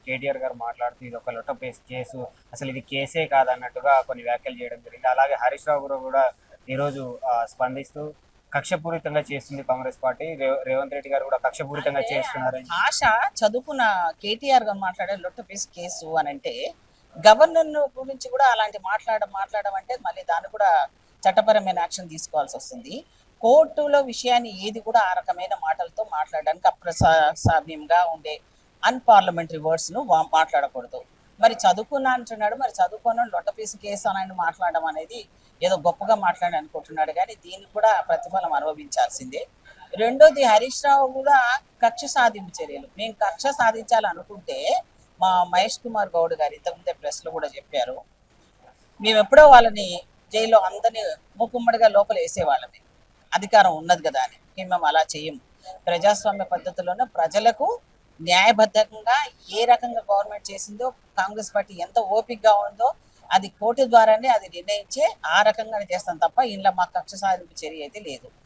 కేటీఆర్ గారు మాట్లాడుతూ ఇది ఒక లొట్ట కేసు, అసలు ఇది కేసే కాదన్నట్టుగా కొన్ని వ్యాఖ్యలు చేయడం జరిగింది. అలాగే హరీష్ రావు గారు కూడా ఈరోజు స్పందిస్తూ కక్షపూరితంగా చేస్తుంది కాంగ్రెస్ పార్టీ, రేవంత్ రెడ్డి గారు కూడా కక్షపూరితంగా చేస్తున్నారని. భాష చదువుకున్న కేటీఆర్ గారు మాట్లాడే లొట్టపీస్ కేసు అని అంటే గవర్నర్ గురించి కూడా అలాంటి మాట్లాడడం అంటే మళ్ళీ దాన్ని కూడా చట్టపరమైన యాక్షన్ తీసుకోవాల్సి వస్తుంది. కోర్టులో విషయాన్ని ఏది కూడా ఆ రకమైన మాటలతో మాట్లాడడానికి అప్రసామ్యంగా ఉండే అన్పార్లమెంటరీ వర్డ్స్ను మాట్లాడకూడదు. మరి చదువుకున్నా అంటున్నాడు, మరి చదువుకున్న లొట్టపీసు కేసు అని ఆయన మాట్లాడడం అనేది ఏదో గొప్పగా మాట్లాడి అనుకుంటున్నాడు, కానీ దీనికి కూడా ప్రతిఫలం అనుభవించాల్సిందే. రెండోది, హరీష్ రావు కూడా కక్ష సాధింపు చర్యలు. మేము కక్ష సాధించాలనుకుంటే మా మహేష్ కుమార్ గౌడ్ గారు ఇంతకుముందే ప్రెస్లో కూడా చెప్పారు, మేము ఎప్పుడో వాళ్ళని జైల్లో అందరినీ మూకుమ్మడిగా లోపల వేసేవాళ్ళమే, అధికారం ఉన్నది కదా అని. మేము అలా చేయము. ప్రజాస్వామ్య పద్ధతిలోనే ప్రజలకు న్యాయబద్ధంగా ఏ రకంగా గవర్నమెంట్ చేసిందో, కాంగ్రెస్ పార్టీ ఎంత ఓపికగా ఉందో అది కోర్టు ద్వారానే అది నిర్ణయించే ఆ రకంగానే చేస్తాం తప్ప ఇంట్లో మా కక్ష సాధింపు చర్య అయితే లేదు.